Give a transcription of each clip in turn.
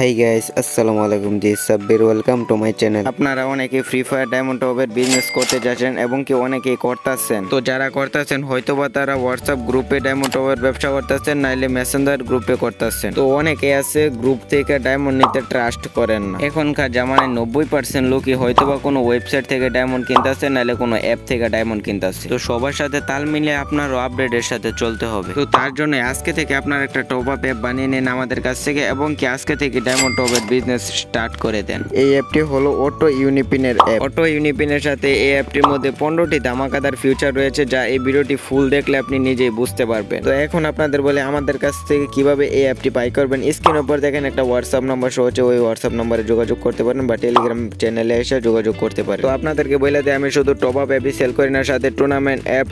High guys, আসসালামু আলাইকুম। জি Sabbir, welcome to my channel. আপনারা অনেকে ফ্রি ফায়ার ডায়মন্ড টপের বিজনেস করতে যাচ্ছেন এবং কি অনেকেই করতেছেন। তো যারা করতেছেন হয়তোবা তারা হোয়াটসঅ্যাপ গ্রুপে ডায়মন্ড টপের ব্যবসা করতেছেন, নাইলে মেসেঞ্জার গ্রুপে করতেছেন। তো অনেকে আছে গ্রুপ থেকে ডায়মন্ড নিতে ট্রাস্ট করেন না। এখনকার জামানায় 90% লোকই হয়তোবা কোনো ওয়েবসাইট থেকে ডায়মন্ড কিনতেছে, নাইলে কোনো অ্যাপ থেকে ডায়মন্ড কিনতেছে। তো সবার সাথে তাল মিলিয়ে আপনারও আপডেটের সাথে চলতে হবে। তো তার জন্য আজকে থেকে আপনার একটা টপ আপ অ্যাপ বানিয়ে নেন আমাদের কাছ থেকে, এবং কি আজকে থেকে ডায়মন্ড টপের বিজনেস স্টার্ট করে দেন। এই অ্যাপটি হলো অটো ইউনিপিনের অ্যাপ। অটো ইউনিপিনের সাথে এই অ্যাপটির মধ্যে 15টি ধামাকাদার ফিউচার রয়েছে, যা এই ভিডিওটি ফুল দেখলে আপনি নিজেই বুঝতে পারবেন। তো এখন আপনাদের বলে আমাদের কাছ থেকে কিভাবে এই অ্যাপটি বাই করবেন। স্ক্রিনের উপর দেখেন একটা হোয়াটসঅ্যাপ নাম্বার শো হচ্ছে, ওই হোয়াটসঅ্যাপ নাম্বারে যোগাযোগ করতে পারেন বা টেলিগ্রাম চ্যানেলে এসে যোগাযোগ করতে পারেন। তো আপনাদেরকে বলে দেয় আমি শুধু টপ আপ অ্যাপই সেল করি না, সাথে tournament app,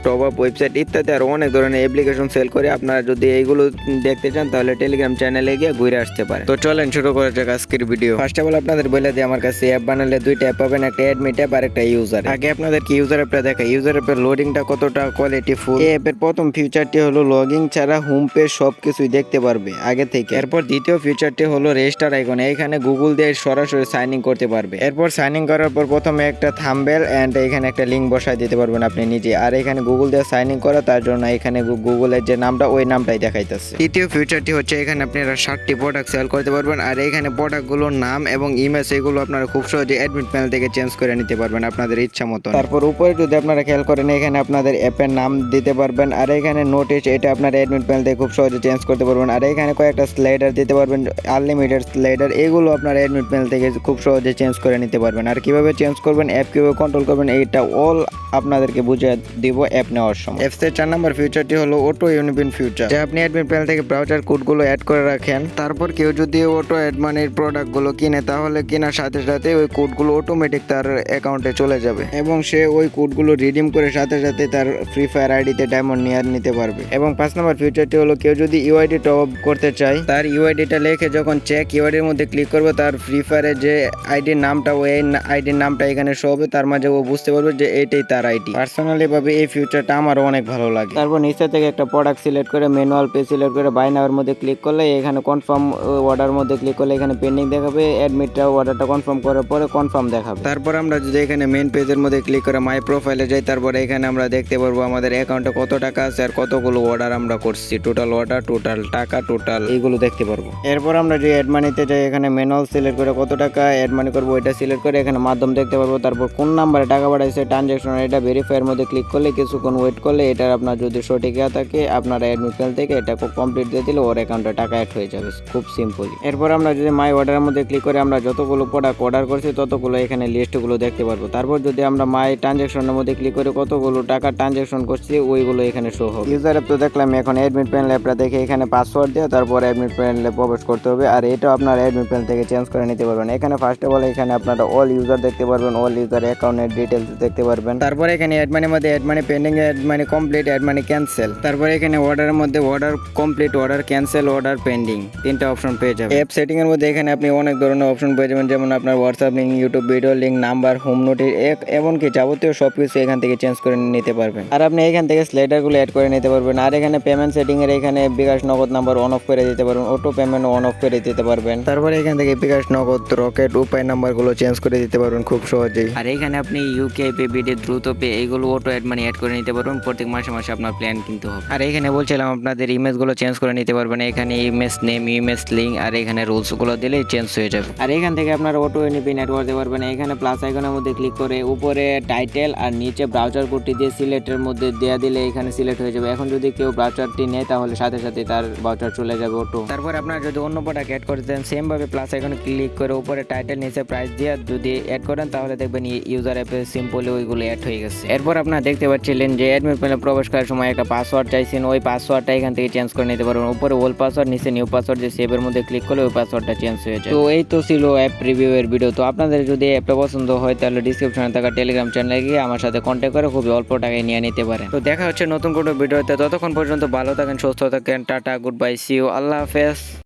top up website ইত্যাদি আরো অনেক ধরনের অ্যাপ্লিকেশন সেল করে। আপনারা যদি এইগুলো দেখতে চান তাহলে টেলিগ্রাম চ্যানেলে গিয়ে ঘুরে আসতে পারেন। তো চলেন শুরু করা যাক আজকের ভিডিও। ফার্স্ট অফ অল আপনাদের বলে দিই, আমার কাছে অ্যাপ বানালে দুইটা অ্যাপ পাবেন, একটা অ্যাডমিট অ্যাপ আর একটা ইউজার। আগে আপনাদের কি ইউজার অ্যাপটা দেখা, ইউজার অ্যাপের লোডিংটা কতটা কোয়ালিটি ফুল। এই অ্যাপের প্রথম ফিচারটি হলো লগইন ছাড়া হোম পেজ সবকিছুই দেখতে পারবে আগে থেকে। এরপর দ্বিতীয় ফিচারটি হলো রেজিস্টার আইকন, এখানে গুগল দিয়ে সরাসরি সাইন ইন করতে পারবে। এরপর সাইন ইন করার পর প্রথমে একটা থাম্বনেল এন্ড এখানে একটা লিংক বসায় দিতে পারবেন আপনি নিজে। আর এখানে গুগল দিয়ে সাইন ইন করা, তার জন্য এখানে গুগলের যে নামটা ওই নামটাই দেখাইতেছে। তৃতীয় ফিচারটি হচ্ছে এখানে আপনারা 60টি প্রোডাক্ট সেল করতে পারবেন, আর এখানে প্রোডাক্টগুলোর নাম এবং ইমেজ এগুলো আপনারা খুব সহজে অ্যাডমিট প্যানেল থেকে চেঞ্জ করে নিতে পারবেন আপনাদের ইচ্ছা মতো। তারপর উপরে যদি আপনারা খেয়াল করেন, এখানে আপনাদের অ্যাপের নাম দিতে পারবেন, আর এখানে নোটিশ এটা আপনার অ্যাডমিট প্যানেল থেকে খুব সহজে চেঞ্জ করতে পারবেন। আর এখানে কয়েকটা স্লাইডার দিতে পারবেন, আনলিমিটেড স্লাইডার, এগুলো আপনার অ্যাডমিট প্যানেল থেকে খুব সহজে চেঞ্জ করে নিতে পারবেন। আর কিভাবে চেঞ্জ করবেন, অ্যাপ কিভাবে কন্ট্রোল করবেন, এইটা অল আপনাদেরকে বুঝিয়ে দিব অ্যাপ নেওয়ার সময়। অ্যাপসের 4 নম্বর ফিচারটি হলো অটো ইউনিপিন ফিচার, যা আপনি অ্যাডমিট প্যানেল থেকে ব্রাউজার কোডগুলো অ্যাড করে রাখেন। তারপর কেউ যদি অটো অ্যাড মানির প্রোডাক্টগুলো কিনে, তাহলে কেনার সাথে সাথে ওই কোডগুলো অটোমেটিক তার অ্যাকাউন্টে চলে যাবে এবং সে ওই কোডগুলো রিডিম করে সাথে সাথে তার ফ্রি ফায়ার আইডিতে ডায়মন্ড নিয়ে নিতে পারবে। এবং 5 নম্বর ফিচারটি হলো কেউ যদি ইউআইডি টপ আপ করতে চায়, তার ইউআইডিটা লিখে যখন চেক ইউআইডির মধ্যে ক্লিক করবে, তার ফ্রি ফায়ারের যে আইডির নামটা ওই আইডির নামটা এখানে শো হবে, তার মাঝে ও বুঝতে পারবে যে এইটাই তার আইডি। পার্সোনালি ভাবে এই ফিচারটা আমারও অনেক ভালো লাগে। তারপর নিচে থেকে একটা প্রোডাক্ট সিলেক্ট করে ম্যানুয়াল পে সিলেক্ট করে বাই নাওয়ের মধ্যে ক্লিক করলে এখানে কনফার্ম অর্ডার মধ্যে ক্লিক করলে এখানে পেন্ডিং দেখাবে, অ্যাডমিটটা অর্ডারটা কনফার্ম করার পরে কনফার্ম দেখাবে। তারপর আমরা যদি এখানে মেইন পেজের মধ্যে ক্লিক করে মাই প্রোফাইলে যাই, তারপরে এখানে আমরা দেখতে পারবো আমাদের অ্যাকাউন্টে কত টাকা আছে আর কতগুলো অর্ডার আমরা করছি, টোটাল অর্ডার, টোটাল টাকা, টোটাল এইগুলো দেখতে পারবো। এরপর আমরা যে অ্যাড মানিতে যাই, এখানে ম্যানুয়াল সিলেক্ট করে কত টাকা অ্যাড মানি করবো ওইটা সিলেক্ট করে এখানে মাধ্যম দেখতে পারবো। তারপর কোন নাম্বারে টাকা পাঠাইছে ট্রানজাকশন, এটা ভেরিফাইয়ের মধ্যে ক্লিক করলে কিছুক্ষণ ওয়েট করলে এটা আপনার যদি সঠিক থাকে আপনারা অ্যাডমিট প্যানেল থেকে এটা কমপ্লিট দিয়ে দিলে ওর অ্যাকাউন্টে টাকা অ্যাড হয়ে যাবে খুব সিম্পলি। এরপর আমরা যদি মাই অর্ডারের মধ্যে ক্লিক করে আমরা যতগুলো প্রোডাক্ট অর্ডার করছি ততগুলো এখানে লিস্টগুলো দেখতে পারবো। তারপর যদি আমরা মাই ট্রানজাকশনের মধ্যে ক্লিক করে কতগুলো টাকা ট্রানজাকশন করছি ওইগুলো এখানে শো হবে। ইউজার অ্যাপ তো দেখলাম, এখন অ্যাডমিট প্যানেল অ্যাপটা দেখে এখানে পাসওয়ার্ড দিয়ে তারপর অ্যাডমিট প্যানেলে প্রবেশ করতে হবে, আর এটাও আপনার অ্যাডমিট প্যানেল থেকে চেঞ্জ করে নিতে পারবেন। এখানে ফার্স্ট অফ অল এখানে আপনারা অল ইউজার দেখতে পারবেন, অল ইউজার অ্যাকাউন্টের ডিটেলস দেখতে পারবেন। তারপর এখানে অ্যাড মানির মধ্যে add money pending, add money complete, add money cancel. তারপর এখানে অর্ডারের মধ্যে order complete, order cancel, order pending, তিনটা অপশন পেয়ে যাবেন। অ্যাপ সেটিং এর মধ্যে এখানে আপনি অনেক ধরনের অপশন পেয়ে যাবেন, যেমন আপনার WhatsApp link, YouTube video link, number, home notice, এমনকি যাবতীয় সবকিছু এখান থেকে চেঞ্জ করে নিতে পারবেন। আর আপনি এখান থেকে স্লাইডারগুলো অ্যাড করে নিতে পারবেন। আর এখানে পেমেন্ট সেটিং এর এখানে বিকাশ নগদ নাম্বার অন অফ করে দিতে পারবেন, অটো পেমেন্ট অন অফ করে দিতে পারবেন। তারপরে এখান থেকে বিকাশ নগদ, রকেট, উপায় নাম্বারগুলো চেঞ্জ করে দিতে পারবেন খুব সহজেই। আর এখানে আপনি ইউকে পে, বিডি, দ্রুত পে এইগুলো অটো অ্যাড মানি অ্যাড করে নিতে পারবেন। প্রত্যেক মাসে মাসে আপনার প্ল্যান কিনতে হবে। আর এখানে বলছিলাম আপনাদের ইমেজগুলো চেঞ্জ করে নিতে পারবেন, এখানে ইমেজ নেম, ইমেজ লিঙ্ক, আর এখানে রুলসগুলো দিলেই চেঞ্জ হয়ে যাবে। আর এখান থেকে আপনারা অটো ইউনিপিন অ্যাড করতে পারবেন। এখানে প্লাস আইকনের মধ্যে ক্লিক করে উপরে টাইটেল আর নিচে ব্রাউজার কোডটি দিয়ে সিলেক্টের মধ্যে দেয়া দিলে এখানে সিলেক্ট হয়ে যাবে। এখন যদি কেউ ব্রাউজারটি নেয় তাহলে সাথে সাথে তার ব্রাউজার চলে যাবে অটো। তারপর আপনারা যদি অন্য প্রোডাক্ট অ্যাড করতে চান, সেম ভাবে প্লাস আইকনে ক্লিক করে উপরে টাইটেল নিচে প্রাইস দিয়ে যদি অ্যাড করেন তাহলে দেখবেন ইউজার অ্যাপে সিম্পলি ওইগুলো অ্যাড হয়ে গেছে। এরপর আপনারা দেখতে পাচ্ছিলেন যে অ্যাডমিট প্যানেলে প্রবেশ করার সময় একটা পাসওয়ার্ড চাইছেন, ওই পাসওয়ার্ডটা এখান থেকে চেঞ্জ করে নিতে পারবেন। উপরে ওল্ড পাসওয়ার্ড, নিচে নিউ পাসওয়ার্ড, যে সেভের মধ্যে ক্লিক করলে ওই পাসওয়ার্ডটা চেঞ্জ হয়ে যায়। তো এই তো ছিল অ্যাপ রিভিউ এর ভিডিও। তো আপনাদের যদি অ্যাপটা পছন্দ হয় তাহলে ডিসক্রিপশনে থাকা টেলিগ্রাম চ্যানেলে গিয়ে আমার সাথে কন্ট্যাক্ট করে খুবই অল্প টাকায় নিয়ে নিতে পারেন। তো দেখা হচ্ছে নতুন কোনো ভিডিওতে, ততক্ষণ পর্যন্ত ভালো থাকেন, সুস্থ থাকেন, tata, good bye, see you, আল্লাহ হাফেজ।